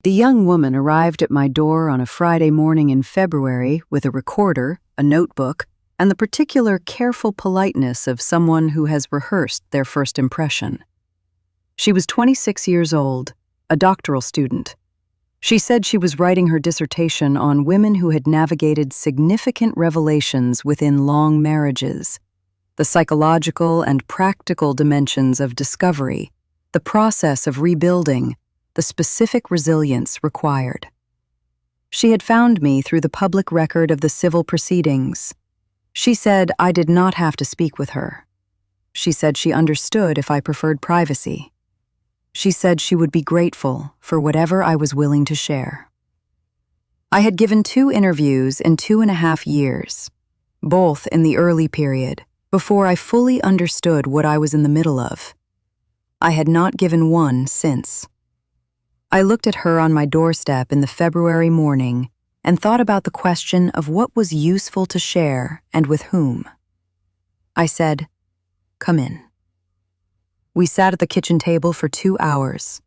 The young woman arrived at my door on a Friday morning in February with a recorder, a notebook, and the particular careful politeness of someone who has rehearsed their first impression. She was 26 years old, a doctoral student. She said she was writing her dissertation on women who had navigated significant revelations within long marriages, the psychological and practical dimensions of discovery, the process of rebuilding, the specific resilience required. She had found me through the public record of the civil proceedings. She said I did not have to speak with her. She said she understood if I preferred privacy. She said she would be grateful for whatever I was willing to share. I had given 2 interviews in 2.5 years, both in the early period, before I fully understood what I was in the middle of. I had not given one since. I looked at her on my doorstep in the February morning and thought about the question of what was useful to share and with whom. I said, "Come in." We sat at the kitchen table for 2 hours.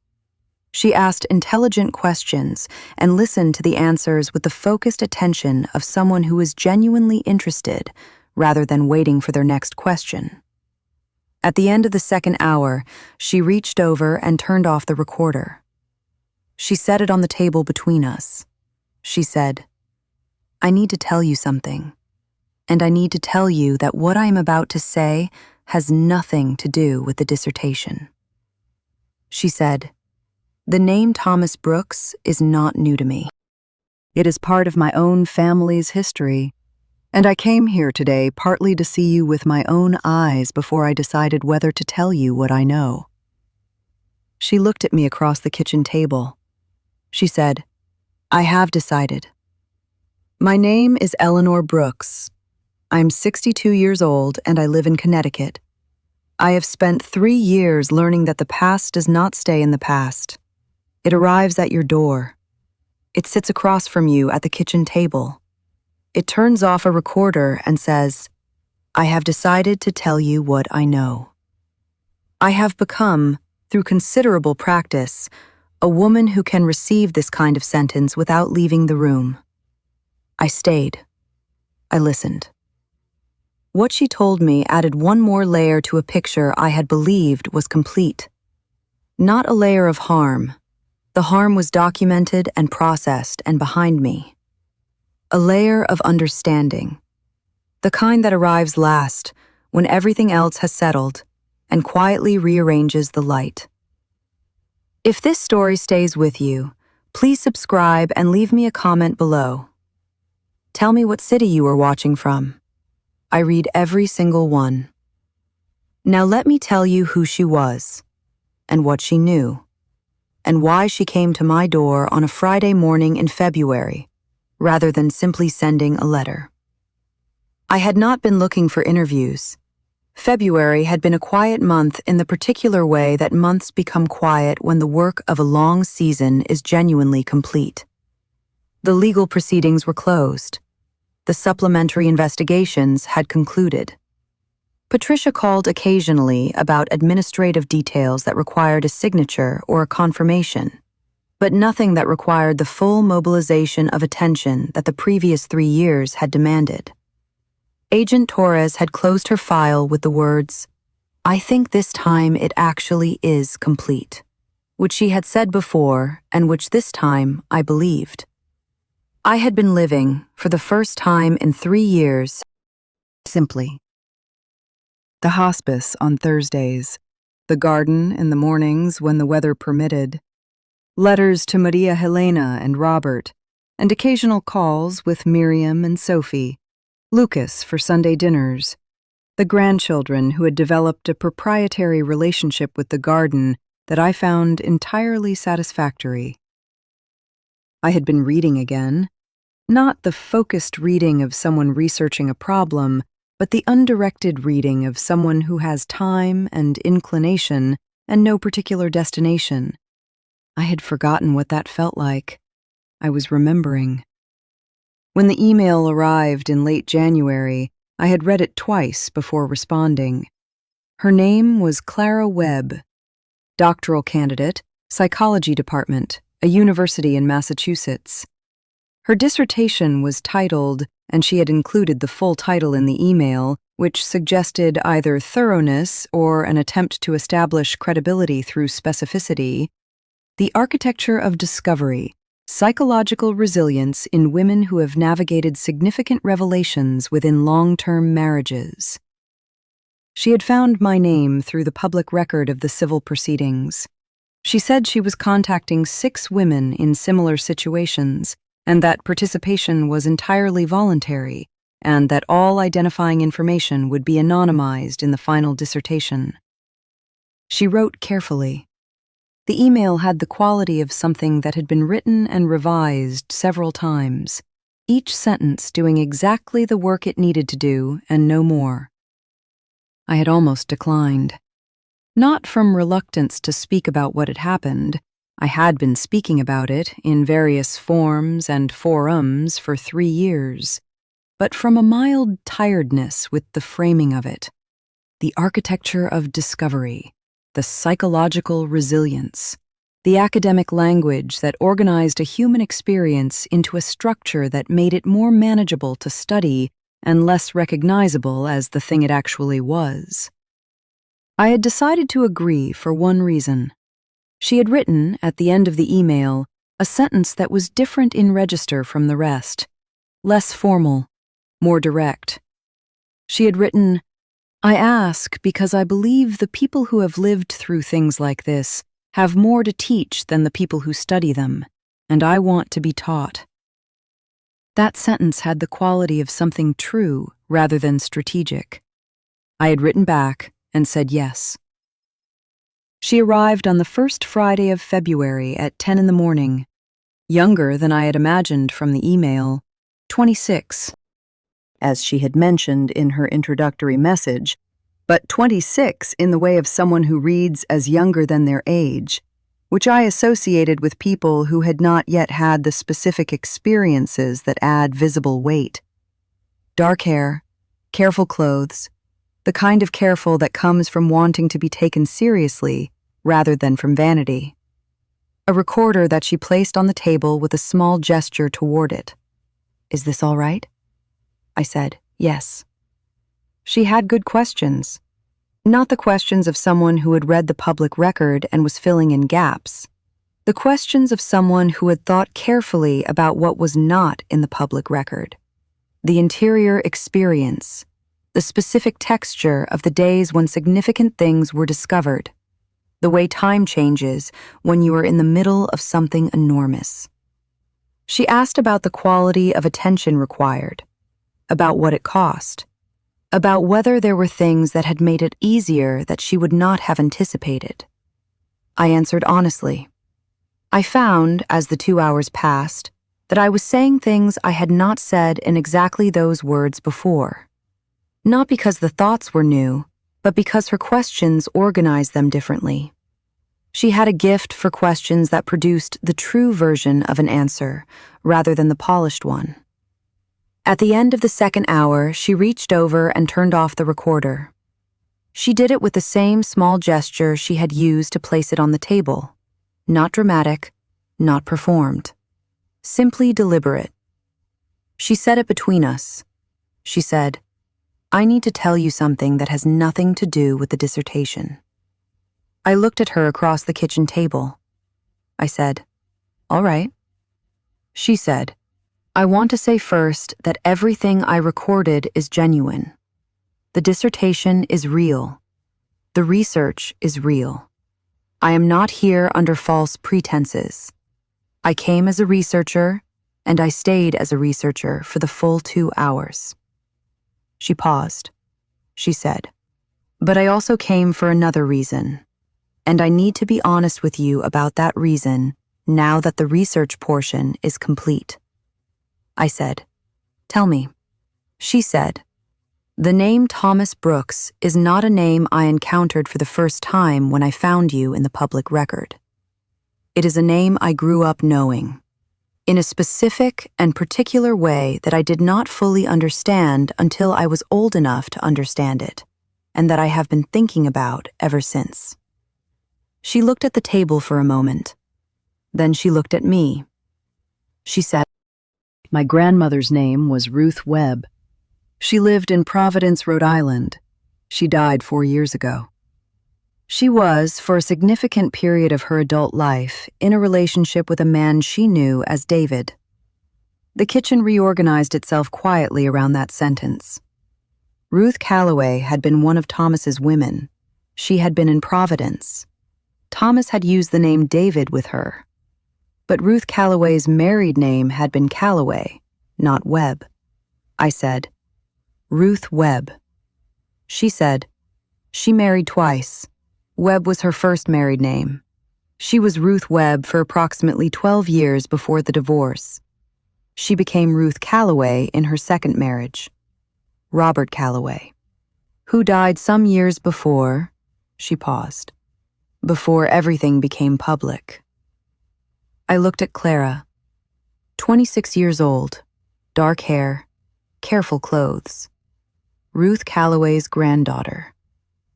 She asked intelligent questions and listened to the answers with the focused attention of someone who was genuinely interested rather than waiting for their next question. At the end of the second hour, she reached over and turned off the recorder. She set it on the table between us. She said, "I need to tell you something, and I need to tell you that what I am about to say has nothing to do with the dissertation." She said, "The name Thomas Brooks is not new to me. It is part of my own family's history, and I came here today partly to see you with my own eyes before I decided whether to tell you what I know." She looked at me across the kitchen table. She said, "I have decided. My name is Eleanor Brooks. I'm 62 years old and I live in Connecticut. I have spent 3 years learning that the past does not stay in the past. It arrives at your door. It sits across from you at the kitchen table. It turns off a recorder and says, 'I have decided to tell you what I know.' I have become, through considerable practice, a woman who can receive this kind of sentence without leaving the room." I stayed. I listened. What she told me added one more layer to a picture I had believed was complete. Not a layer of harm. The harm was documented and processed and behind me. A layer of understanding. The kind that arrives last, when everything else has settled, and quietly rearranges the light. If this story stays with you, please subscribe and leave me a comment below. Tell me what city you are watching from. I read every single one. Now let me tell you who she was, and what she knew, and why she came to my door on a Friday morning in February, rather than simply sending a letter. I had not been looking for interviews. February had been a quiet month in the particular way that months become quiet when the work of a long season is genuinely complete. The legal proceedings were closed. The supplementary investigations had concluded. Patricia called occasionally about administrative details that required a signature or a confirmation, but nothing that required the full mobilization of attention that the previous 3 years had demanded. Agent Torres had closed her file with the words, "I think this time it actually is complete," which she had said before and which this time I believed. I had been living, for the first time in 3 years, simply. The hospice on Thursdays, the garden in the mornings when the weather permitted, letters to Maria Helena and Robert, and occasional calls with Miriam and Sophie, Lucas for Sunday dinners, the grandchildren who had developed a proprietary relationship with the garden that I found entirely satisfactory. I had been reading again, not the focused reading of someone researching a problem, but the undirected reading of someone who has time and inclination and no particular destination. I had forgotten what that felt like. I was remembering. When the email arrived in late January, I had read it twice before responding. Her name was Clara Webb, doctoral candidate, psychology department, a university in Massachusetts. Her dissertation was titled, and she had included the full title in the email, which suggested either thoroughness or an attempt to establish credibility through specificity, "The Architecture of Discovery: Psychological Resilience in Women Who Have Navigated Significant Revelations Within Long-Term Marriages." She had found my name through the public record of the civil proceedings. She said she was contacting 6 women in similar situations, and that participation was entirely voluntary, and that all identifying information would be anonymized in the final dissertation. She wrote carefully. The email had the quality of something that had been written and revised several times, each sentence doing exactly the work it needed to do and no more. I had almost declined. Not from reluctance to speak about what had happened. I had been speaking about it in various forms and forums for 3 years, but from a mild tiredness with the framing of it. The architecture of discovery, the psychological resilience, the academic language that organized a human experience into a structure that made it more manageable to study and less recognizable as the thing it actually was. I had decided to agree for one reason. She had written, at the end of the email, a sentence that was different in register from the rest, less formal, more direct. She had written, "I ask because I believe the people who have lived through things like this have more to teach than the people who study them, and I want to be taught." That sentence had the quality of something true rather than strategic. I had written back and said yes. She arrived on the first Friday of February at 10 in the morning, younger than I had imagined from the email, 26, as she had mentioned in her introductory message, but 26 in the way of someone who reads as younger than their age, which I associated with people who had not yet had the specific experiences that add visible weight. Dark hair, careful clothes, the kind of careful that comes from wanting to be taken seriously rather than from vanity. A recorder that she placed on the table with a small gesture toward it. "Is this all right?" I said, "Yes." She had good questions. Not the questions of someone who had read the public record and was filling in gaps. The questions of someone who had thought carefully about what was not in the public record. The interior experience, the specific texture of the days when significant things were discovered, the way time changes when you are in the middle of something enormous. She asked about the quality of attention required, about what it cost, about whether there were things that had made it easier that she would not have anticipated. I answered honestly. I found, as the 2 hours passed, that I was saying things I had not said in exactly those words before. Not because the thoughts were new, but because her questions organized them differently. She had a gift for questions that produced the true version of an answer, rather than the polished one. At the end of the second hour, she reached over and turned off the recorder. She did it with the same small gesture she had used to place it on the table. Not dramatic, not performed. Simply deliberate. She said it between us. She said, "I need to tell you something that has nothing to do with the dissertation." I looked at her across the kitchen table. I said, "All right." She said, "I want to say first that everything I recorded is genuine. The dissertation is real. The research is real. I am not here under false pretenses. I came as a researcher, and I stayed as a researcher for the full 2 hours." She paused. She said, "But I also came for another reason, and I need to be honest with you about that reason now that the research portion is complete." I said, "Tell me." She said, "The name Thomas Brooks is not a name I encountered for the first time when I found you in the public record. It is a name I grew up knowing, in a specific and particular way that I did not fully understand until I was old enough to understand it, and that I have been thinking about ever since." She looked at the table for a moment. Then she looked at me. She said, "My grandmother's name was Ruth Webb. She lived in Providence, Rhode Island. She died 4 years ago. She was, for a significant period of her adult life, in a relationship with a man she knew as David." The kitchen reorganized itself quietly around that sentence. Ruth Calloway had been one of Thomas's women. She had been in Providence. Thomas had used the name David with her. But Ruth Calloway's married name had been Calloway, not Webb. I said, "Ruth Webb." She said, "She married twice. Webb was her first married name. She was Ruth Webb for approximately 12 years before the divorce. She became Ruth Calloway in her second marriage. Robert Calloway, who died some years before," she paused, "before everything became public." I looked at Clara, 26 years old, dark hair, careful clothes. Ruth Calloway's granddaughter,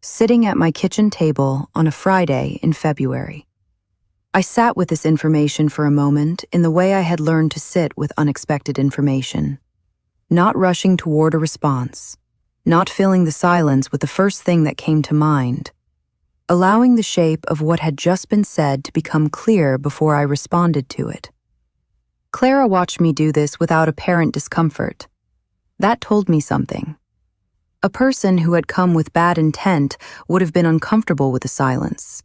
sitting at my kitchen table on a Friday in February. I sat with this information for a moment in the way I had learned to sit with unexpected information, not rushing toward a response, not filling the silence with the first thing that came to mind, allowing the shape of what had just been said to become clear before I responded to it. Clara watched me do this without apparent discomfort. That told me something. A person who had come with bad intent would have been uncomfortable with the silence,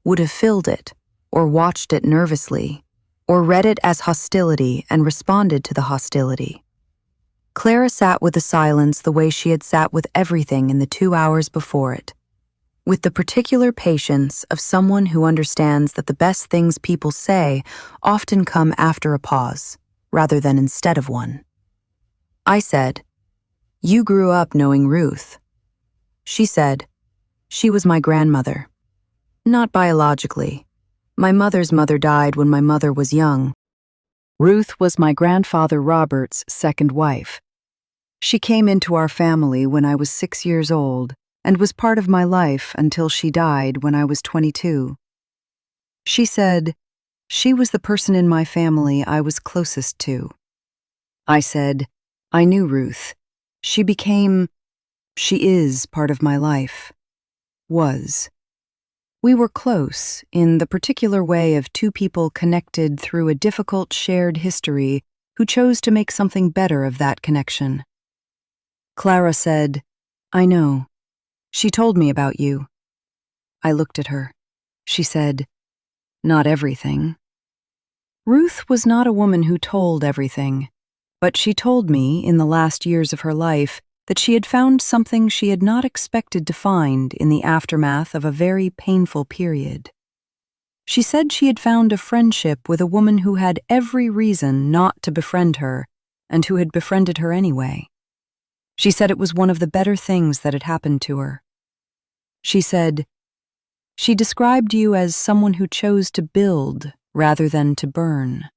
would have filled it, or watched it nervously, or read it as hostility and responded to the hostility. Clara sat with the silence the way she had sat with everything in the 2 hours before it, with the particular patience of someone who understands that the best things people say often come after a pause, rather than instead of one. I said, "You grew up knowing Ruth." She said, "She was my grandmother. Not biologically. My mother's mother died when my mother was young. Ruth was my grandfather Robert's second wife. She came into our family when I was 6 years old and was part of my life until she died when I was 22. She said, she was the person in my family I was closest to." I said, "I knew Ruth. She is part of my life. Was. We were close in the particular way of two people connected through a difficult shared history who chose to make something better of that connection." Clara said, "I know. She told me about you." I looked at her. She said, "Not everything." Ruth was not a woman who told everything, but she told me in the last years of her life that she had found something she had not expected to find in the aftermath of a very painful period. She said she had found a friendship with a woman who had every reason not to befriend her and who had befriended her anyway. She said it was one of the better things that had happened to her. She said, "She described you as someone who chose to build rather than to burn."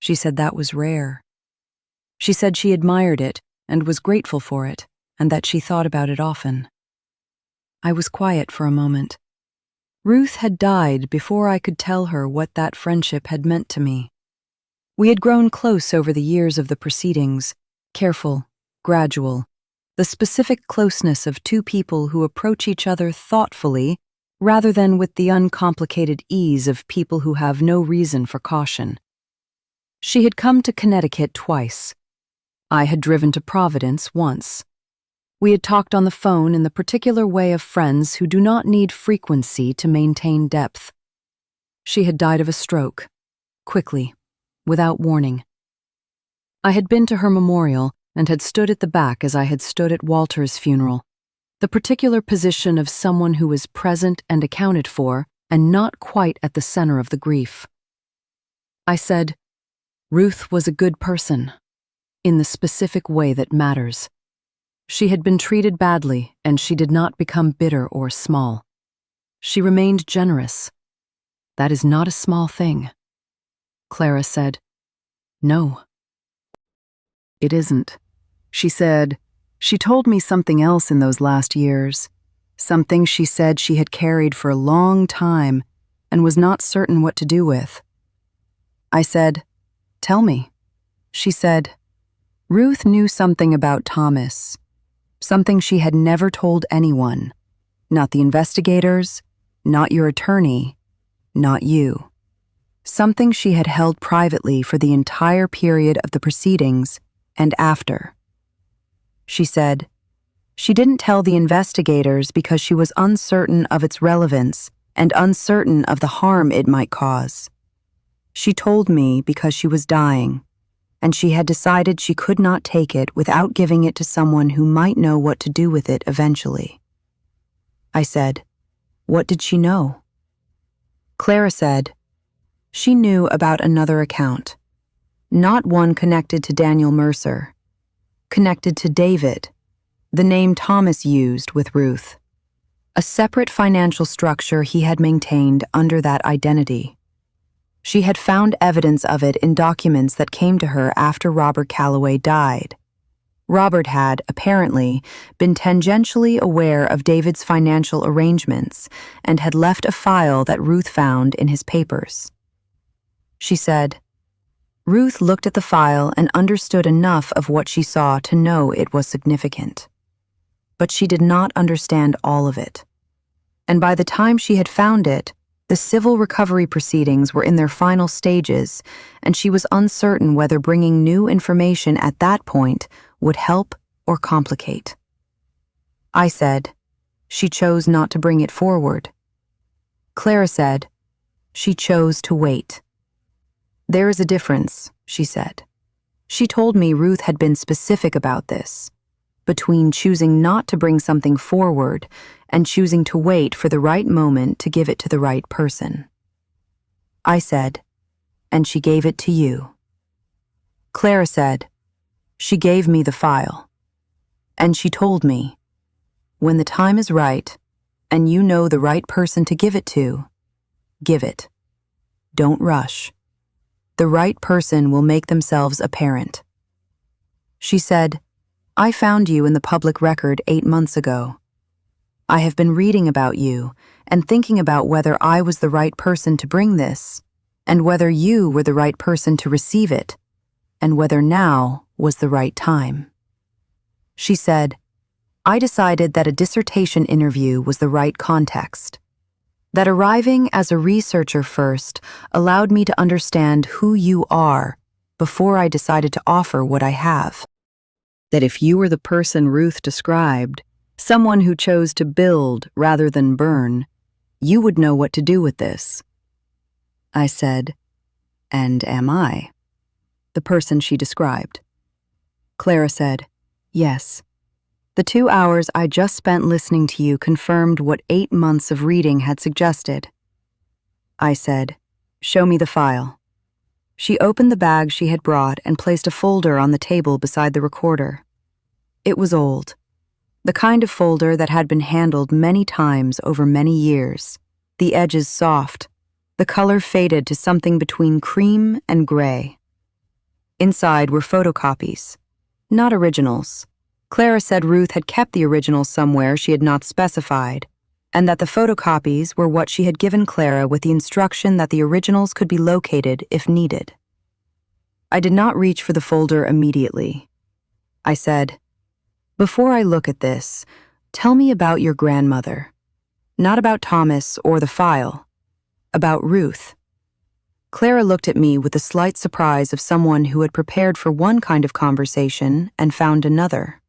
She said that was rare. She said she admired it and was grateful for it, and that she thought about it often. I was quiet for a moment. Ruth had died before I could tell her what that friendship had meant to me. We had grown close over the years of the proceedings, careful, gradual, the specific closeness of two people who approach each other thoughtfully rather than with the uncomplicated ease of people who have no reason for caution. She had come to Connecticut twice. I had driven to Providence once. We had talked on the phone in the particular way of friends who do not need frequency to maintain depth. She had died of a stroke, quickly, without warning. I had been to her memorial and had stood at the back as I had stood at Walter's funeral, the particular position of someone who was present and accounted for and not quite at the center of the grief. I said, "Ruth was a good person, in the specific way that matters. She had been treated badly, and she did not become bitter or small. She remained generous. That is not a small thing." Clara said, "No, it isn't." She said, "She told me something else in those last years, something she said she had carried for a long time and was not certain what to do with. I said, "Tell me." She said, "Ruth knew something about Thomas, something she had never told anyone, not the investigators, not your attorney, not you. Something she had held privately for the entire period of the proceedings and after." She said, "She didn't tell the investigators because she was uncertain of its relevance and uncertain of the harm it might cause. She told me because she was dying, and she had decided she could not take it without giving it to someone who might know what to do with it eventually." I said, "What did she know?" Clara said, "She knew about another account, not one connected to Daniel Mercer, connected to David, the name Thomas used with Ruth, a separate financial structure he had maintained under that identity. She had found evidence of it in documents that came to her after Robert Calloway died. Robert had, apparently, been tangentially aware of David's financial arrangements and had left a file that Ruth found in his papers." She said, "Ruth looked at the file and understood enough of what she saw to know it was significant. But she did not understand all of it. And by the time she had found it, the civil recovery proceedings were in their final stages, and she was uncertain whether bringing new information at that point would help or complicate." I said, "She chose not to bring it forward." Clara said, "She chose to wait." "There is a difference," she said. She told me Ruth had been specific about this, between choosing not to bring something forward and choosing to wait for the right moment to give it to the right person. I said, "And she gave it to you." Clara said, "She gave me the file. And she told me, when the time is right and you know the right person to give it to, give it. Don't rush. The right person will make themselves apparent." She said, "I found you in the public record 8 months ago. I have been reading about you and thinking about whether I was the right person to bring this, and whether you were the right person to receive it, and whether now was the right time." She said, "I decided that a dissertation interview was the right context. That arriving as a researcher first allowed me to understand who you are before I decided to offer what I have. That if you were the person Ruth described, someone who chose to build rather than burn, you would know what to do with this." I said, "And am I the person she described?" Clara said, "Yes. The 2 hours I just spent listening to you confirmed what 8 months of reading had suggested." I said, "Show me the file." She opened the bag she had brought and placed a folder on the table beside the recorder. It was old, the kind of folder that had been handled many times over many years, the edges soft, the color faded to something between cream and gray. Inside were photocopies, not originals. Clara said Ruth had kept the originals somewhere she had not specified, and that the photocopies were what she had given Clara with the instruction that the originals could be located if needed. I did not reach for the folder immediately. I said, "Before I look at this, tell me about your grandmother. Not about Thomas or the file. About Ruth." Clara looked at me with the slight surprise of someone who had prepared for one kind of conversation and found another.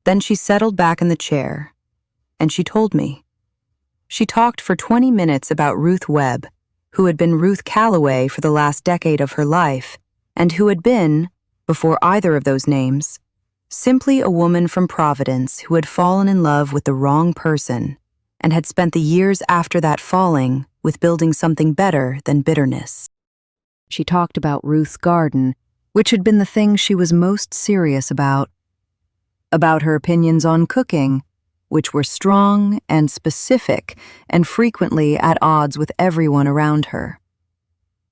Then she settled back in the chair, and she told me. She talked for 20 minutes about Ruth Webb, who had been Ruth Calloway for the last decade of her life, and who had been, before either of those names, simply a woman from Providence who had fallen in love with the wrong person and had spent the years after that falling with building something better than bitterness. She talked about Ruth's garden, which had been the thing she was most serious about her opinions on cooking, which were strong and specific and frequently at odds with everyone around her.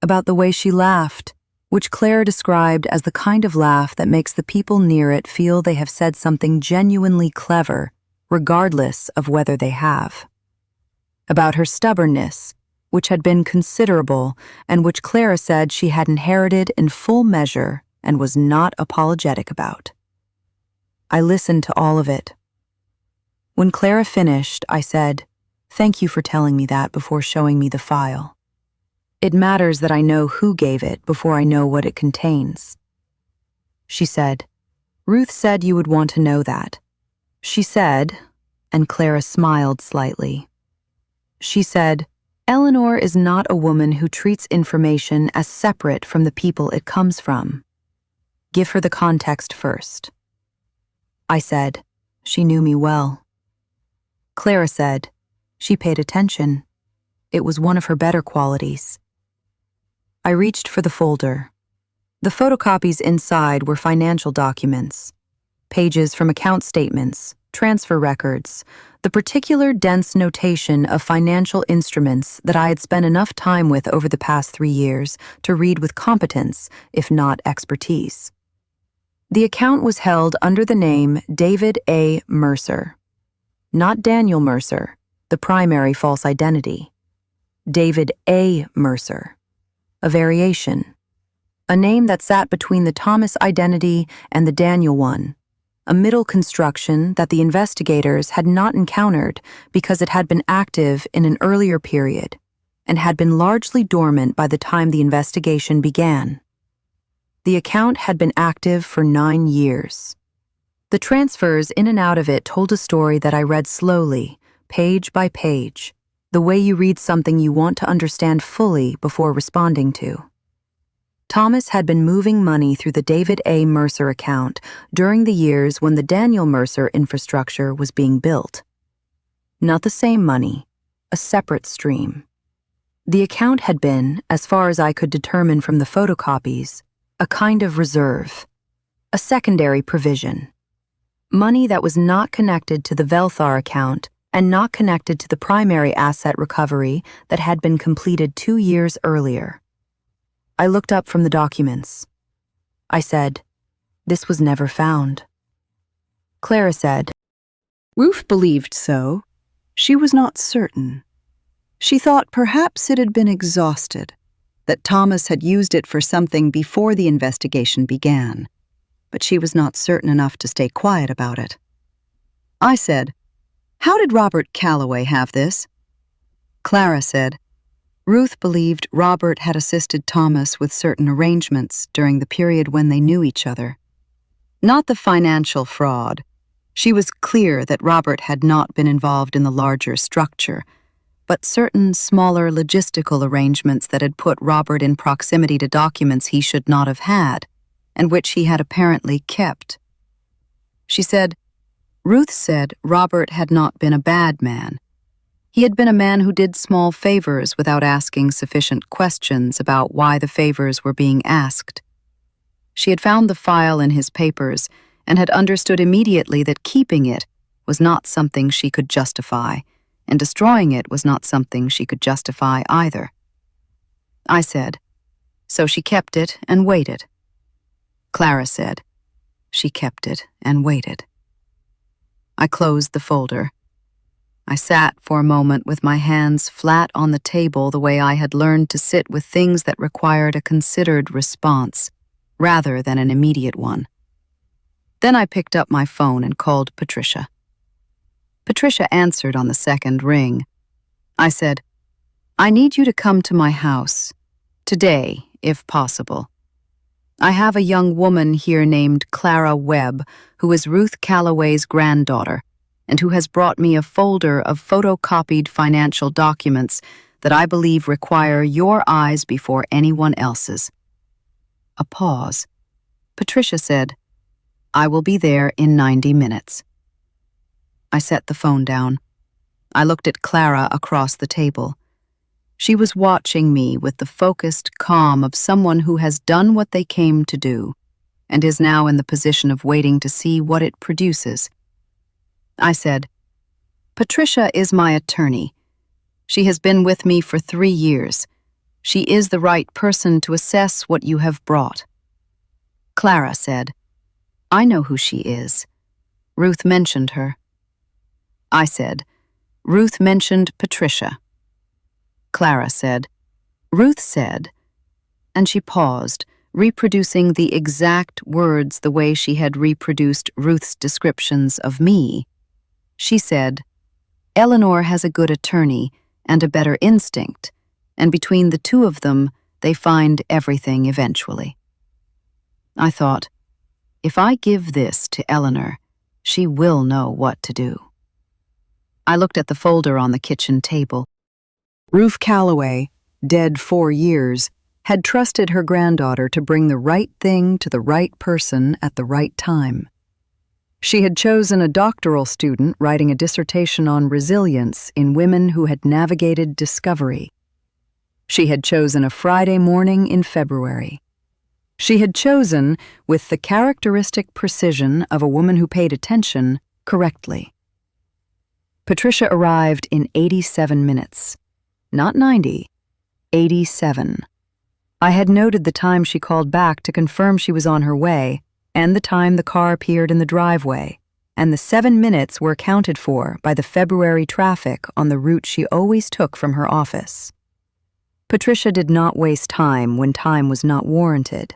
About the way she laughed, which Claire described as the kind of laugh that makes the people near it feel they have said something genuinely clever, regardless of whether they have. About her stubbornness, which had been considerable and which Clara said she had inherited in full measure and was not apologetic about. I listened to all of it. When Clara finished, I said, "Thank you for telling me that before showing me the file. It matters that I know who gave it before I know what it contains." She said, "Ruth said you would want to know that." She said, and Clara smiled slightly. She said, "Eleanor is not a woman who treats information as separate from the people it comes from. Give her the context first." I said, "She knew me well." Clara said, "She paid attention. It was one of her better qualities." I reached for the folder. The photocopies inside were financial documents, pages from account statements, transfer records, the particular dense notation of financial instruments that I had spent enough time with over the past 3 years to read with competence, if not expertise. The account was held under the name David A. Mercer. Not Daniel Mercer, the primary false identity. David A. Mercer, a variation. A name that sat between the Thomas identity and the Daniel one, a middle construction that the investigators had not encountered because it had been active in an earlier period and had been largely dormant by the time the investigation began. The account had been active for 9 years. The transfers in and out of it told a story that I read slowly, page by page, the way you read something you want to understand fully before responding to. Thomas had been moving money through the David A. Mercer account during the years when the Daniel Mercer infrastructure was being built. Not the same money, a separate stream. The account had been, as far as I could determine from the photocopies, a kind of reserve, a secondary provision. Money that was not connected to the Velthar account and not connected to the primary asset recovery that had been completed 2 years earlier. I looked up from the documents. I said, "This was never found." Clara said, "Ruth believed so. She was not certain. She thought perhaps it had been exhausted, that Thomas had used it for something before the investigation began, but she was not certain enough to stay quiet about it." I said, "How did Robert Calloway have this?" Clara said, "Ruth believed Robert had assisted Thomas with certain arrangements during the period when they knew each other. Not the financial fraud. She was clear that Robert had not been involved in the larger structure, but certain smaller logistical arrangements that had put Robert in proximity to documents he should not have had, and which he had apparently kept." She said, "Ruth said Robert had not been a bad man. He had been a man who did small favors without asking sufficient questions about why the favors were being asked. She had found the file in his papers and had understood immediately that keeping it was not something she could justify, and destroying it was not something she could justify either." I said, "So she kept it and waited." Clara said, "She kept it and waited." I closed the folder. I sat for a moment with my hands flat on the table the way I had learned to sit with things that required a considered response, rather than an immediate one. Then I picked up my phone and called Patricia. Patricia answered on the second ring. I said, "I need you to come to my house, today, if possible. I have a young woman here named Clara Webb, who is Ruth Calloway's granddaughter, and who has brought me a folder of photocopied financial documents that I believe require your eyes before anyone else's." A pause. Patricia said, "I will be there in 90 minutes. I set the phone down. I looked at Clara across the table. She was watching me with the focused calm of someone who has done what they came to do, and is now in the position of waiting to see what it produces. I said, "Patricia is my attorney. She has been with me for 3 years. She is the right person to assess what you have brought." Clara said, "I know who she is. Ruth mentioned her." I said, "Ruth mentioned Patricia." Clara said. Ruth said, and she paused, reproducing the exact words the way she had reproduced Ruth's descriptions of me. She said, Eleanor has a good attorney and a better instinct, and between the two of them, they find everything eventually. I thought, if I give this to Eleanor, she will know what to do. I looked at the folder on the kitchen table. Ruth Calloway, dead 4 years, had trusted her granddaughter to bring the right thing to the right person at the right time. She had chosen a doctoral student writing a dissertation on resilience in women who had navigated discovery. She had chosen a Friday morning in February. She had chosen, with the characteristic precision of a woman who paid attention, correctly. Patricia arrived in 87 minutes. Not 90, 87. I had noted the time she called back to confirm she was on her way, and the time the car appeared in the driveway, and the 7 minutes were accounted for by the February traffic on the route she always took from her office. Patricia did not waste time when time was not warranted.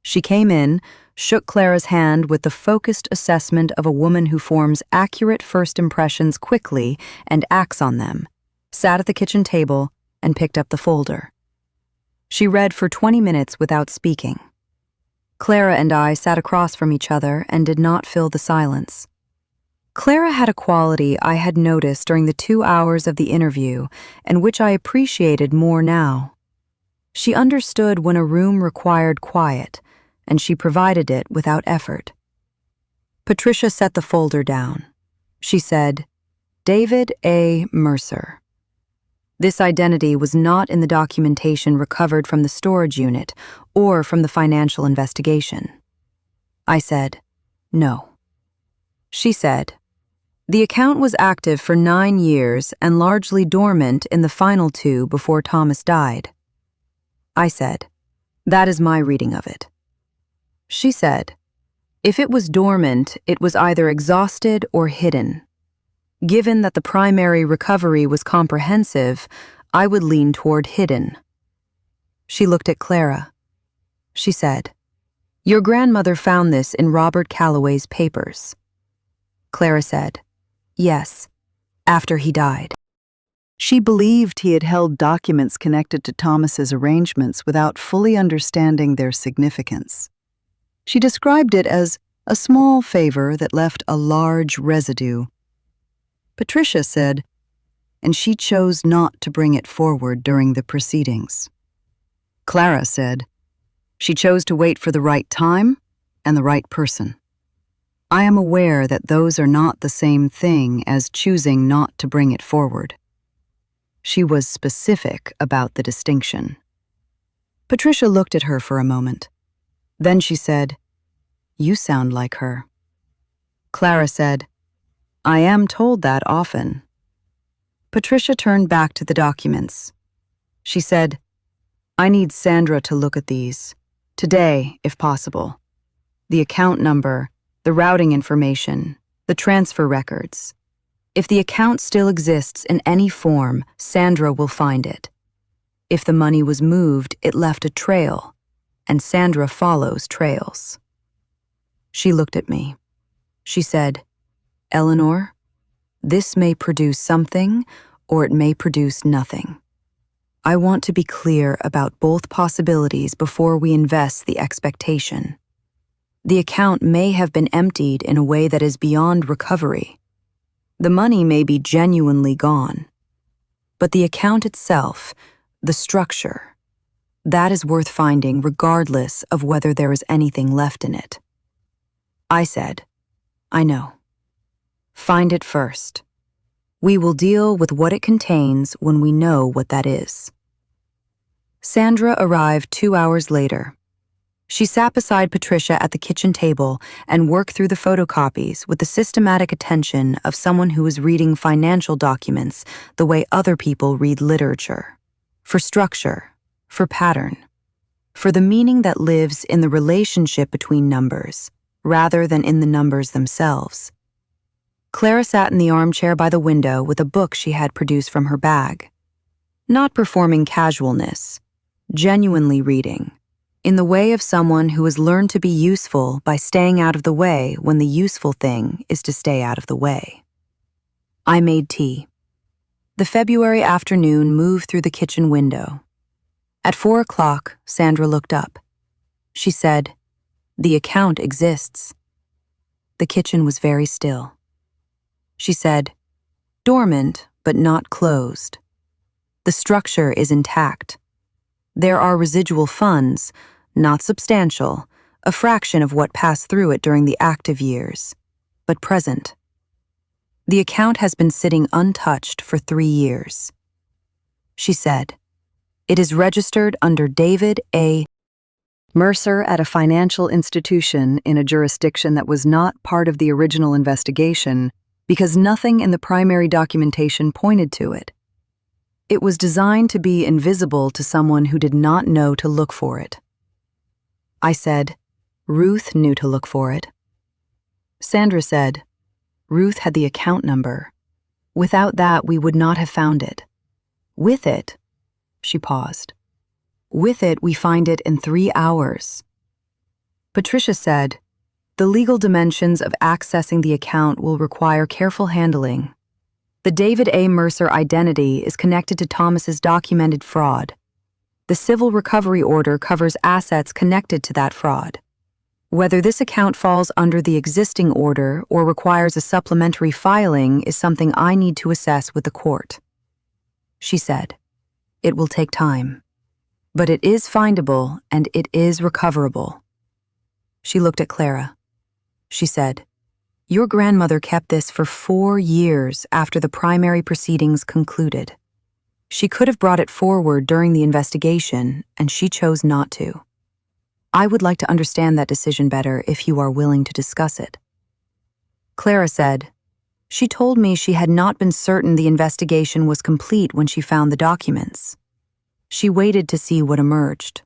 She came in, shook Clara's hand with the focused assessment of a woman who forms accurate first impressions quickly and acts on them, sat at the kitchen table, and picked up the folder. She read for 20 minutes without speaking. Clara and I sat across from each other and did not fill the silence. Clara had a quality I had noticed during the 2 hours of the interview and which I appreciated more now. She understood when a room required quiet, and she provided it without effort. Patricia set the folder down. She said, David A. Mercer. This identity was not in the documentation recovered from the storage unit or from the financial investigation. I said, no. She said, the account was active for 9 years and largely dormant in the final 2 before Thomas died. I said, that is my reading of it. She said, if it was dormant, it was either exhausted or hidden. Given that the primary recovery was comprehensive, I would lean toward hidden. She looked at Clara. She said, your grandmother found this in Robert Calloway's papers. Clara said, yes, after he died. She believed he had held documents connected to Thomas's arrangements without fully understanding their significance. She described it as a small favor that left a large residue. Patricia said, and she chose not to bring it forward during the proceedings. Clara said, she chose to wait for the right time and the right person. I am aware that those are not the same thing as choosing not to bring it forward. She was specific about the distinction. Patricia looked at her for a moment. Then she said, you sound like her. Clara said, I am told that often. Patricia turned back to the documents. She said, I need Sandra to look at these. Today, if possible. The account number, the routing information, the transfer records. If the account still exists in any form, Sandra will find it. If the money was moved, it left a trail, and Sandra follows trails. She looked at me. She said, Eleanor, this may produce something, or it may produce nothing. I want to be clear about both possibilities before we invest the expectation. The account may have been emptied in a way that is beyond recovery. The money may be genuinely gone. But the account itself, the structure, that is worth finding regardless of whether there is anything left in it. I said, I know. Find it first. We will deal with what it contains when we know what that is. Sandra arrived 2 hours later. She sat beside Patricia at the kitchen table and worked through the photocopies with the systematic attention of someone who is reading financial documents the way other people read literature, for structure, for pattern, for the meaning that lives in the relationship between numbers, rather than in the numbers themselves. Clara sat in the armchair by the window with a book she had produced from her bag. Not performing casualness, genuinely reading, in the way of someone who has learned to be useful by staying out of the way when the useful thing is to stay out of the way. I made tea. The February afternoon moved through the kitchen window. At 4 o'clock, Sandra looked up. She said, "The account exists." The kitchen was very still. She said, "Dormant, but not closed. The structure is intact. There are residual funds, not substantial, a fraction of what passed through it during the active years, but present. The account has been sitting untouched for 3 years." She said, "It is registered under David A. Mercer at a financial institution in a jurisdiction that was not part of the original investigation because nothing in the primary documentation pointed to it. It was designed to be invisible to someone who did not know to look for it." I said, "Ruth knew to look for it." Sandra said, "Ruth had the account number. Without that, we would not have found it. With it," she paused, "with it, we find it in 3 hours." Patricia said, "The legal dimensions of accessing the account will require careful handling. The David A. Mercer identity is connected to Thomas's documented fraud. The civil recovery order covers assets connected to that fraud. Whether this account falls under the existing order or requires a supplementary filing is something I need to assess with the court." She said, "It will take time, but it is findable and it is recoverable." She looked at Clara. She said, "Your grandmother kept this for 4 years after the primary proceedings concluded. She could have brought it forward during the investigation, and she chose not to. I would like to understand that decision better if you are willing to discuss it." Clara said, "She told me she had not been certain the investigation was complete when she found the documents. She waited to see what emerged.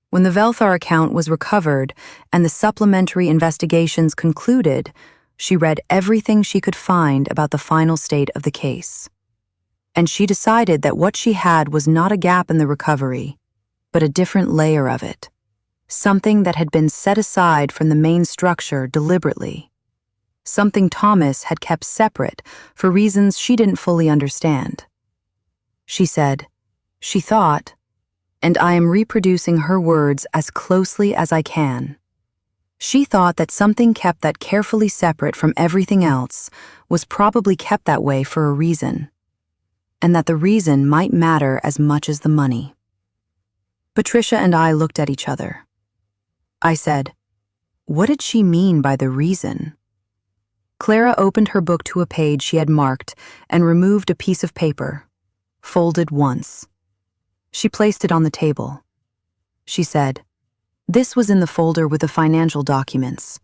When the Velthar account was recovered and the supplementary investigations concluded, she read everything she could find about the final state of the case. And she decided that what she had was not a gap in the recovery, but a different layer of it, something that had been set aside from the main structure deliberately, something Thomas had kept separate for reasons she didn't fully understand. She said, she thought, and I am reproducing her words as closely as I can. She thought that something kept that carefully separate from everything else was probably kept that way for a reason, and that the reason might matter as much as the money." Patricia and I looked at each other. I said, "What did she mean by the reason?" Clara opened her book to a page she had marked and removed a piece of paper, folded once. She placed it on the table. She said, "This was in the folder with the financial documents.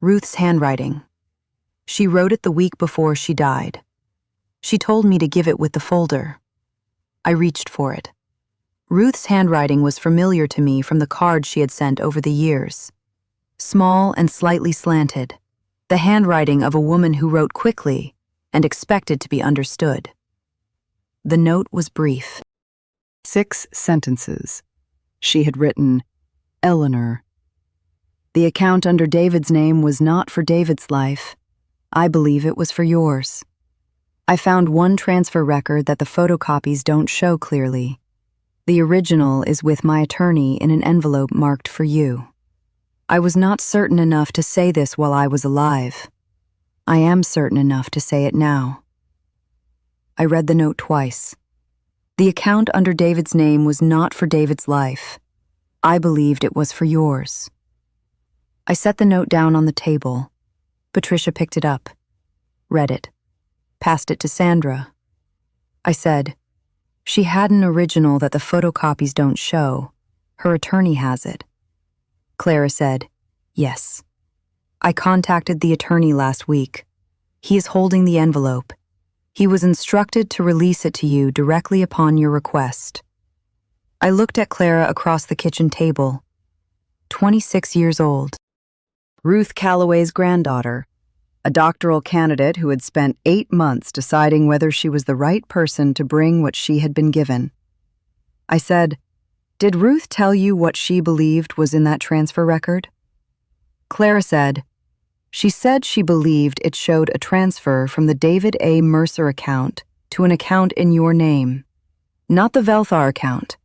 Ruth's handwriting. She wrote it the week before she died. She told me to give it with the folder." I reached for it. Ruth's handwriting was familiar to me from the cards she had sent over the years. Small and slightly slanted, the handwriting of a woman who wrote quickly and expected to be understood. The note was brief. 6 sentences. She had written, "Eleanor. The account under David's name was not for David's life. I believe it was for yours. I found one transfer record that the photocopies don't show clearly. The original is with my attorney in an envelope marked for you. I was not certain enough to say this while I was alive. I am certain enough to say it now." I read the note twice. The account under David's name was not for David's life. I believed it was for yours. I set the note down on the table. Patricia picked it up, read it, passed it to Sandra. I said, "She had an original that the photocopies don't show. Her attorney has it." Clara said, "Yes. I contacted the attorney last week. He is holding the envelope. He was instructed to release it to you directly upon your request." I looked at Clara across the kitchen table. 26 years old. Ruth Calloway's granddaughter. a doctoral candidate who had spent 8 months deciding whether she was the right person to bring what she had been given. I said, "Did Ruth tell you what she believed was in that transfer record?" Clara said, "She said she believed it showed a transfer from the David A. Mercer account to an account in your name. Not the Velthar account,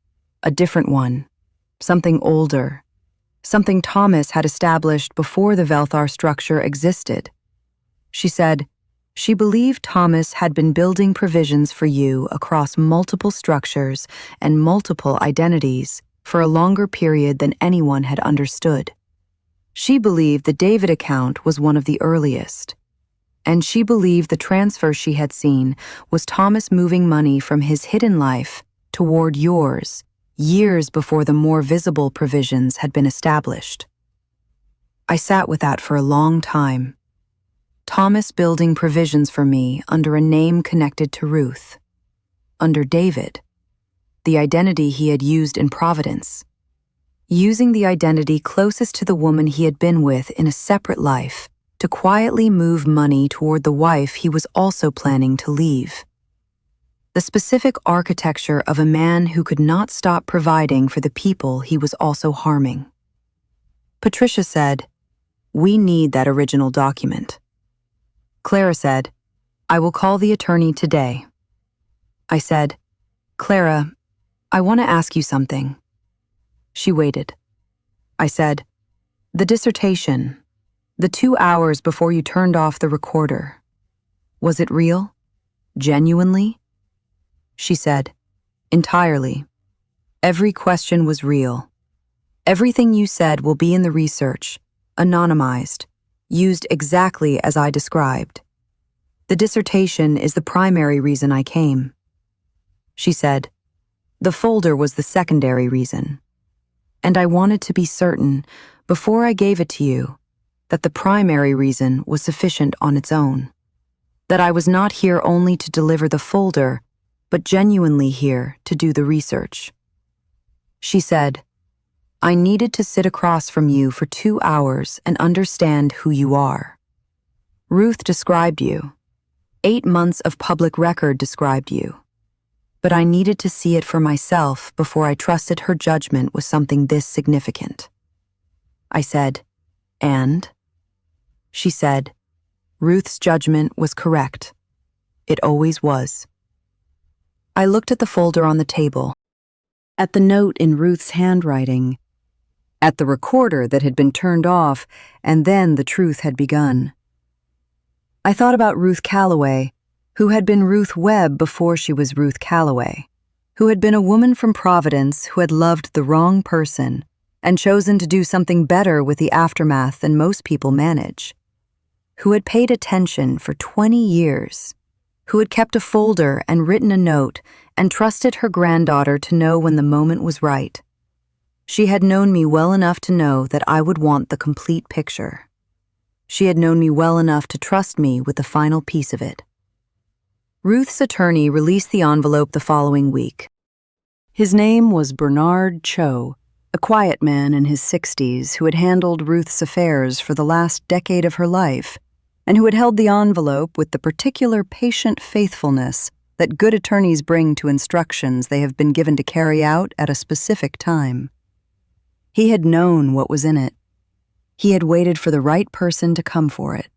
a different one, something older, something Thomas had established before the Velthar structure existed. She said, she believed Thomas had been building provisions for you across multiple structures and multiple identities for a longer period than anyone had understood. She believed the David account was one of the earliest, and she believed the transfer she had seen was Thomas moving money from his hidden life toward yours, years before the more visible provisions had been established." I sat with that for a long time. Thomas building provisions for me under a name connected to Ruth, under David, the identity he had used in Providence, using the identity closest to the woman he had been with in a separate life to quietly move money toward the wife he was also planning to leave. The specific architecture of a man who could not stop providing for the people he was also harming. Patricia said, "We need that original document." Clara said, "I will call the attorney today." I said, "Clara, I want to ask you something." She waited. I said, "The dissertation, the 2 hours before you turned off the recorder, was it real? Genuinely?" She said, "Entirely. Every question was real. Everything you said will be in the research, anonymized, used exactly as I described. The dissertation is the primary reason I came." She said, "The folder was the secondary reason. And I wanted to be certain, before I gave it to you, that the primary reason was sufficient on its own. That I was not here only to deliver the folder, but genuinely here to do the research." She said, "I needed to sit across from you for 2 hours and understand who you are. Ruth described you. 8 months of public record described you. But I needed to see it for myself before I trusted her judgment was something this significant." I said, "And?" She said, "Ruth's judgment was correct. It always was." I looked at the folder on the table, at the note in Ruth's handwriting, at the recorder that had been turned off, and then the truth had begun. I thought about Ruth Calloway, who had been Ruth Webb before she was Ruth Calloway, who had been a woman from Providence who had loved the wrong person and chosen to do something better with the aftermath than most people manage, who had paid attention for 20 years, who had kept a folder and written a note and trusted her granddaughter to know when the moment was right. She had known me well enough to know that I would want the complete picture. She had known me well enough to trust me with the final piece of it. Ruth's attorney released the envelope the following week. His name was Bernard Cho, a quiet man in his 60s who had handled Ruth's affairs for the last decade of her life, and who had held the envelope with the particular patient faithfulness that good attorneys bring to instructions they have been given to carry out at a specific time. He had known what was in it. He had waited for the right person to come for it.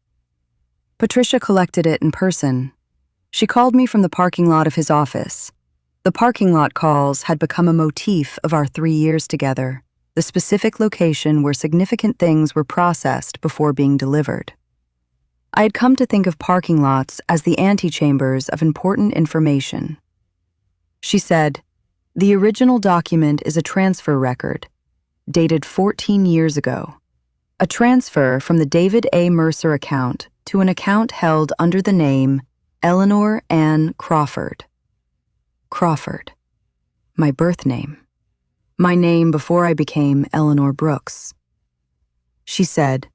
Patricia collected it in person. She called me from the parking lot of his office. The parking lot calls had become a motif of our 3 years together, the specific location where significant things were processed before being delivered. I had come to think of parking lots as the antechambers of important information. She said, "The original document is a transfer record, dated 14 years ago. A transfer from the David A. Mercer account to an account held under the name Eleanor Ann Crawford. Crawford. My birth name. My name before I became Eleanor Brooks." She said,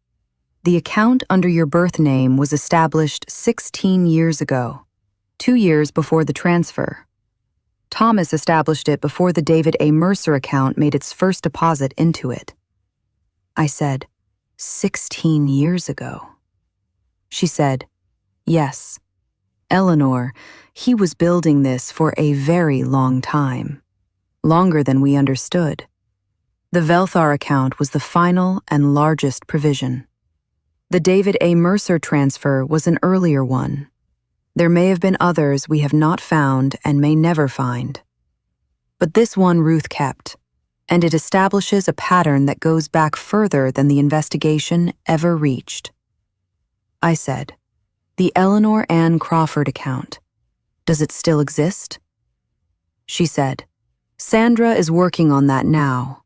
"The account under your birth name was established 16 years ago, 2 years before the transfer. Thomas established it before the David A. Mercer account made its first deposit into it." I said, 16 years ago. She said, "Yes, Eleanor, he was building this for a very long time. Longer than we understood. The Velthar account was the final and largest provision. The David A. Mercer transfer was an earlier one. There may have been others we have not found and may never find. But this one Ruth kept, and it establishes a pattern that goes back further than the investigation ever reached." I said, "The Eleanor Ann Crawford account. Does it still exist?" She said, "Sandra is working on that now.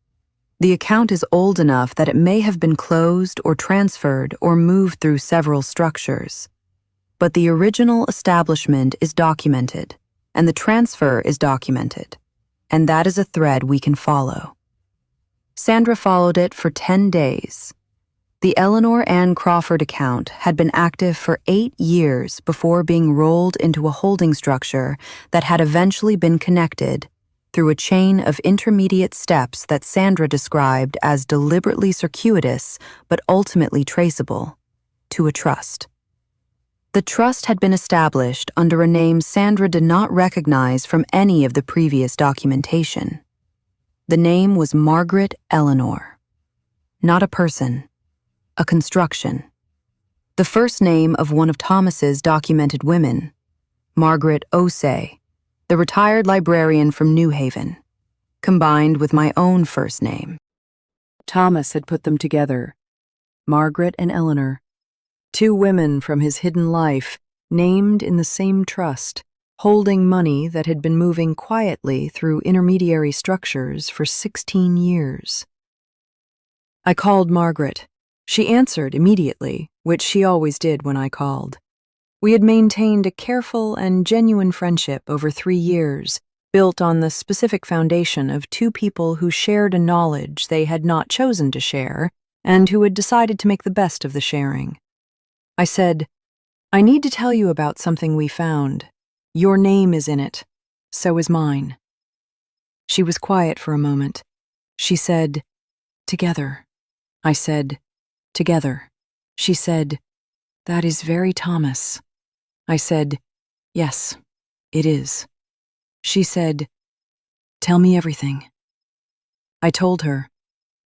The account is old enough that it may have been closed or transferred or moved through several structures. But the original establishment is documented, and the transfer is documented, and that is a thread we can follow. Sandra followed it for 10 days. The Eleanor Ann Crawford account had been active for 8 years before being rolled into a holding structure that had eventually been connected through a chain of intermediate steps that Sandra described as deliberately circuitous but ultimately traceable, to a trust. The trust had been established under a name Sandra did not recognize from any of the previous documentation. The name was Margaret Eleanor. Not a person, a construction. The first name of one of Thomas's documented women, Margaret Osei, the retired librarian from New Haven, combined with my own first name. Thomas had put them together, Margaret and Eleanor, 2 women from his hidden life, named in the same trust, holding money that had been moving quietly through intermediary structures for 16 years. I called Margaret. She answered immediately, which she always did when I called. We had maintained a careful and genuine friendship over 3 years, built on the specific foundation of 2 people who shared a knowledge they had not chosen to share and who had decided to make the best of the sharing. I said, "I need to tell you about something we found. Your name is in it. So is mine." She was quiet for a moment. She said, "Together." I said, "Together." She said, "That is very Thomas." I said, "Yes, it is." She said, "Tell me everything." I told her.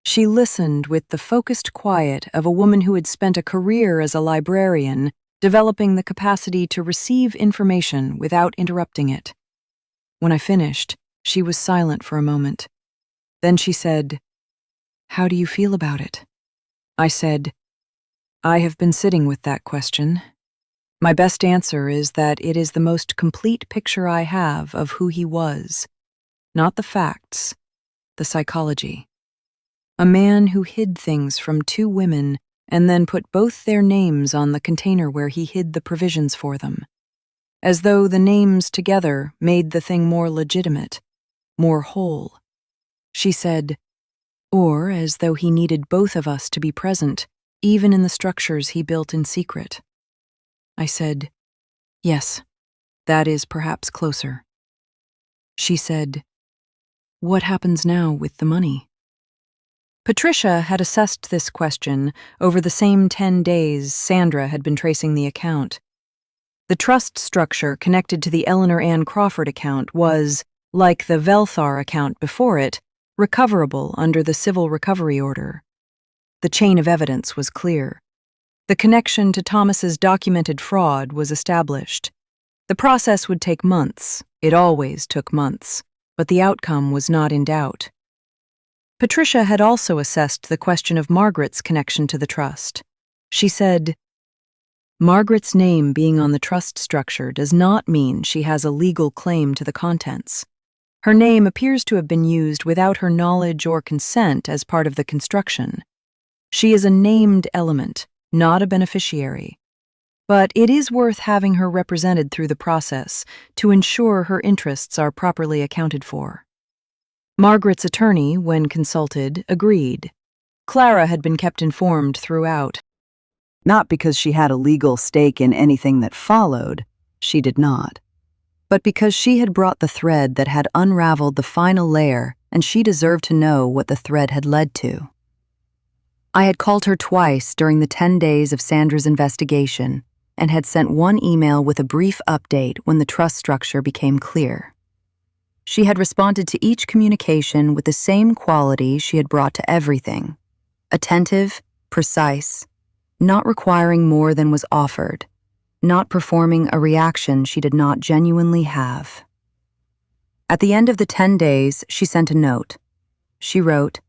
She listened with the focused quiet of a woman who had spent a career as a librarian, developing the capacity to receive information without interrupting it. When I finished, she was silent for a moment. Then she said, "How do you feel about it?" I said, "I have been sitting with that question. My best answer is that it is the most complete picture I have of who he was. Not the facts, the psychology. A man who hid things from 2 women and then put both their names on the container where he hid the provisions for them. As though the names together made the thing more legitimate, more whole." She said, "Or as though he needed both of us to be present, even in the structures he built in secret." I said, "Yes, that is perhaps closer." She said, "What happens now with the money?" Patricia had assessed this question over the same 10 days Sandra had been tracing the account. The trust structure connected to the Eleanor Ann Crawford account was, like the Velthar account before it, recoverable under the civil recovery order. The chain of evidence was clear. The connection to Thomas's documented fraud was established. The process would take months. It always took months, but the outcome was not in doubt. Patricia had also assessed the question of Margaret's connection to the trust. She said, "Margaret's name being on the trust structure does not mean she has a legal claim to the contents. Her name appears to have been used without her knowledge or consent as part of the construction. She is a named element, not a beneficiary. But it is worth having her represented through the process to ensure her interests are properly accounted for." Margaret's attorney, when consulted, agreed. Clara had been kept informed throughout. Not because she had a legal stake in anything that followed, she did not, but because she had brought the thread that had unraveled the final layer and she deserved to know what the thread had led to. I had called her twice during the 10 days of Sandra's investigation and had sent one email with a brief update when the trust structure became clear. She had responded to each communication with the same quality she had brought to everything: attentive, precise, not requiring more than was offered, not performing a reaction she did not genuinely have. At the end of the 10 days, she sent a note. She wrote,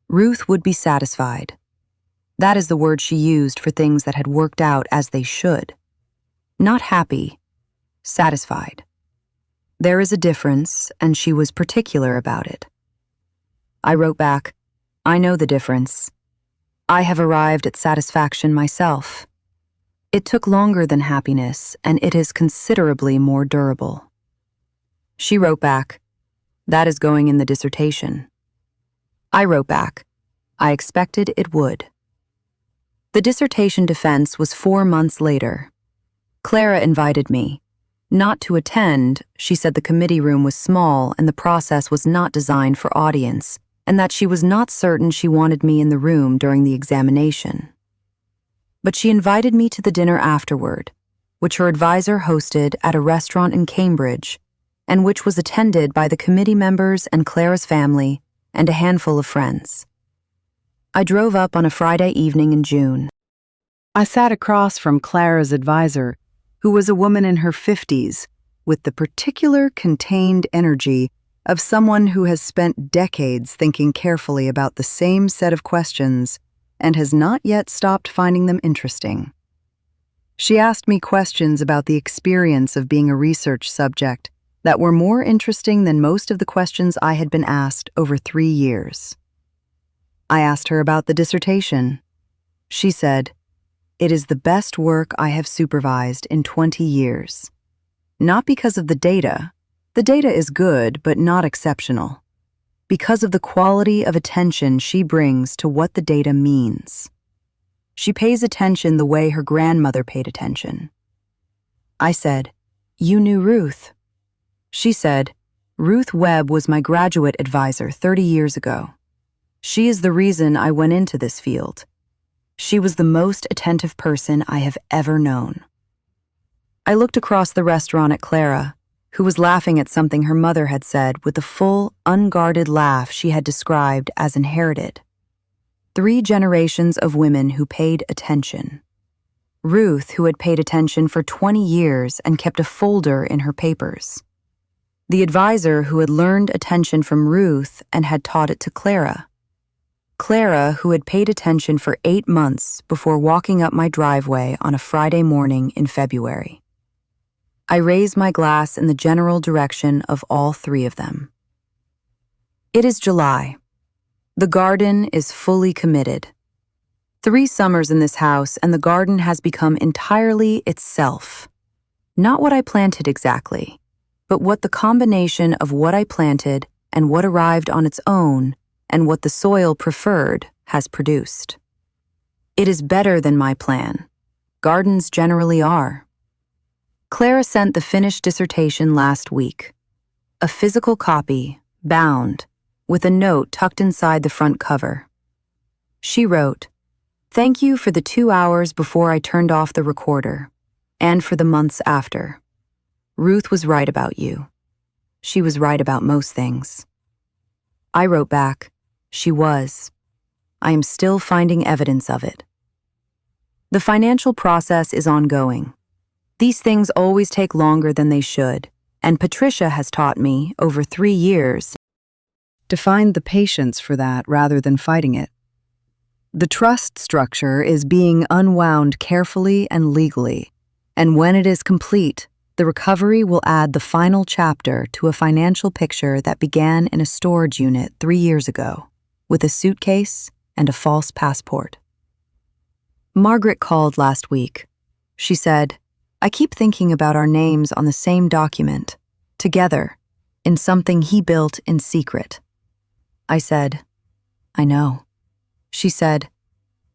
"Ruth would be satisfied." That is the word she used for things that had worked out as they should. Not happy, satisfied. There is a difference, and she was particular about it. I wrote back, "I know the difference. I have arrived at satisfaction myself. It took longer than happiness, and it is considerably more durable." She wrote back, "That is going in the dissertation." I wrote back, "I expected it would." The dissertation defense was 4 months later. Clara invited me. Not to attend, she said the committee room was small and the process was not designed for audience, and that she was not certain she wanted me in the room during the examination. But she invited me to the dinner afterward, which her advisor hosted at a restaurant in Cambridge, and which was attended by the committee members and Clara's family and a handful of friends. I drove up on a Friday evening in June. I sat across from Clara's advisor, who was a woman in her 50s, with the particular contained energy of someone who has spent decades thinking carefully about the same set of questions and has not yet stopped finding them interesting. She asked me questions about the experience of being a research subject that were more interesting than most of the questions I had been asked over 3 years. I asked her about the dissertation. She said, "It is the best work I have supervised in 20 years. Not because of the data is good but not exceptional, because of the quality of attention she brings to what the data means. She pays attention the way her grandmother paid attention." I said, "You knew Ruth?" She said, "Ruth Webb was my graduate advisor 30 years ago. She is the reason I went into this field. She was the most attentive person I have ever known." I looked across the restaurant at Clara, who was laughing at something her mother had said with the full, unguarded laugh she had described as inherited. 3 generations of women who paid attention. Ruth, who had paid attention for 20 years and kept a folder in her papers. The advisor who had learned attention from Ruth and had taught it to Clara. Clara, who had paid attention for 8 months before walking up my driveway on a Friday morning in February. I raised my glass in the general direction of all 3 of them. It is July. The garden is fully committed. 3 summers in this house and the garden has become entirely itself. Not what I planted exactly, but what the combination of what I planted and what arrived on its own and what the soil preferred has produced. It is better than my plan. Gardens generally are. Clara sent the finished dissertation last week. A physical copy, bound, with a note tucked inside the front cover. She wrote, "Thank you for the 2 hours before I turned off the recorder, and for the months after. Ruth was right about you. She was right about most things." I wrote back, "She was. I am still finding evidence of it." The financial process is ongoing. These things always take longer than they should, and Patricia has taught me, over 3 years, to find the patience for that rather than fighting it. The trust structure is being unwound carefully and legally, and when it is complete, the recovery will add the final chapter to a financial picture that began in a storage unit 3 years ago, with a suitcase and a false passport. Margaret called last week. She said, "I keep thinking about our names on the same document, together, in something he built in secret." I said, "I know." She said,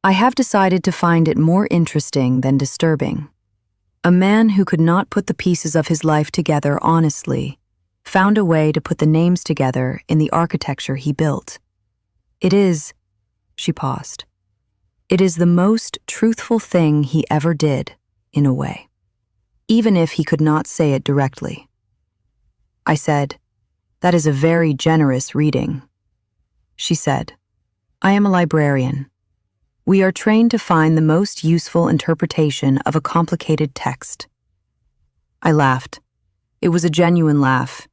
"I have decided to find it more interesting than disturbing. A man who could not put the pieces of his life together honestly found a way to put the names together in the architecture he built. It is," she paused, It is the most truthful thing he ever did, in a way, even if he could not say it directly. I said, "That is a very generous reading." She said, "I am a librarian. We are trained to find the most useful interpretation of a complicated text." I laughed. It was a genuine laugh,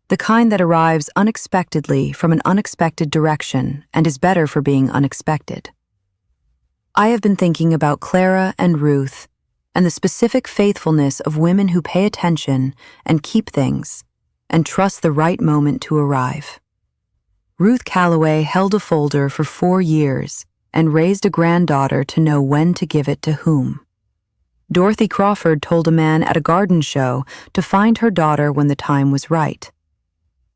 the kind that arrives unexpectedly from an unexpected direction and is better for being unexpected. I have been thinking about Clara and Ruth and the specific faithfulness of women who pay attention and keep things and trust the right moment to arrive. Ruth Calloway held a folder for 4 years and raised a granddaughter to know when to give it to whom. Dorothy Crawford told a man at a garden show to find her daughter when the time was right.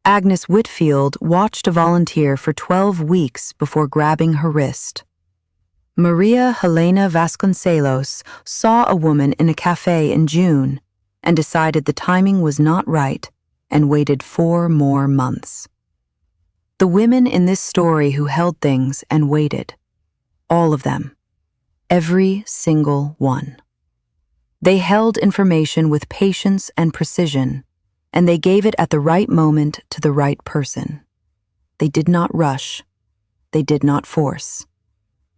Agnes Whitfield watched a volunteer for 12 weeks before grabbing her wrist. Maria Helena Vasconcelos saw a woman in a cafe in June and decided the timing was not right and waited 4 more months. The women in this story who held things and waited, all of them, every single one. They held information with patience and precision, and they gave it at the right moment to the right person. They did not rush. They did not force.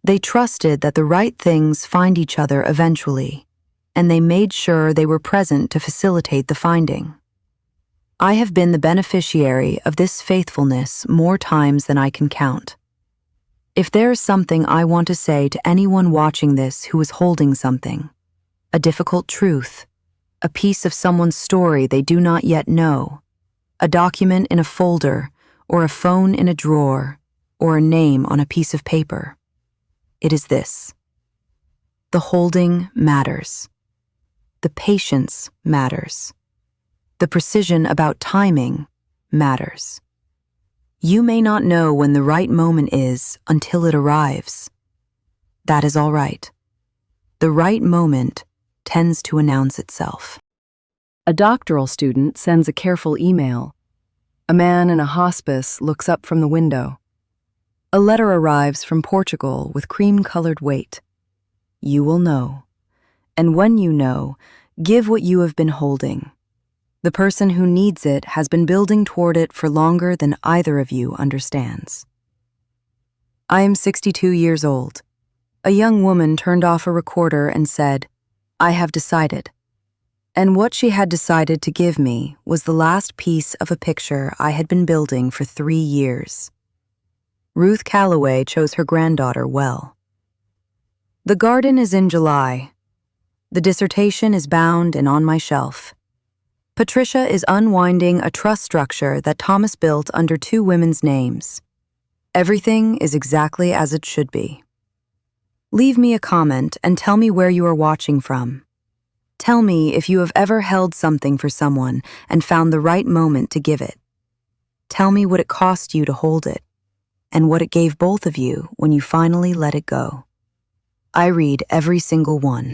They trusted that the right things find each other eventually, and they made sure they were present to facilitate the finding. I have been the beneficiary of this faithfulness more times than I can count. If there is something I want to say to anyone watching this who is holding something, a difficult truth, a piece of someone's story they do not yet know, a document in a folder, or a phone in a drawer, or a name on a piece of paper, it is this: the holding matters. The patience matters. The precision about timing matters. You may not know when the right moment is until it arrives. That is all right. The right moment tends to announce itself. A doctoral student sends a careful email. A man in a hospice looks up from the window. A letter arrives from Portugal with cream-colored weight. You will know. And when you know, give what you have been holding. The person who needs it has been building toward it for longer than either of you understands. I am 62 years old. A young woman turned off a recorder and said, "I have decided." And what she had decided to give me was the last piece of a picture I had been building for 3 years. Ruth Calloway chose her granddaughter well. The garden is in July. The dissertation is bound and on my shelf. Patricia is unwinding a trust structure that Thomas built under 2 women's names. Everything is exactly as it should be. Leave me a comment and tell me where you are watching from. Tell me if you have ever held something for someone and found the right moment to give it. Tell me what it cost you to hold it, and what it gave both of you when you finally let it go. I read every single one.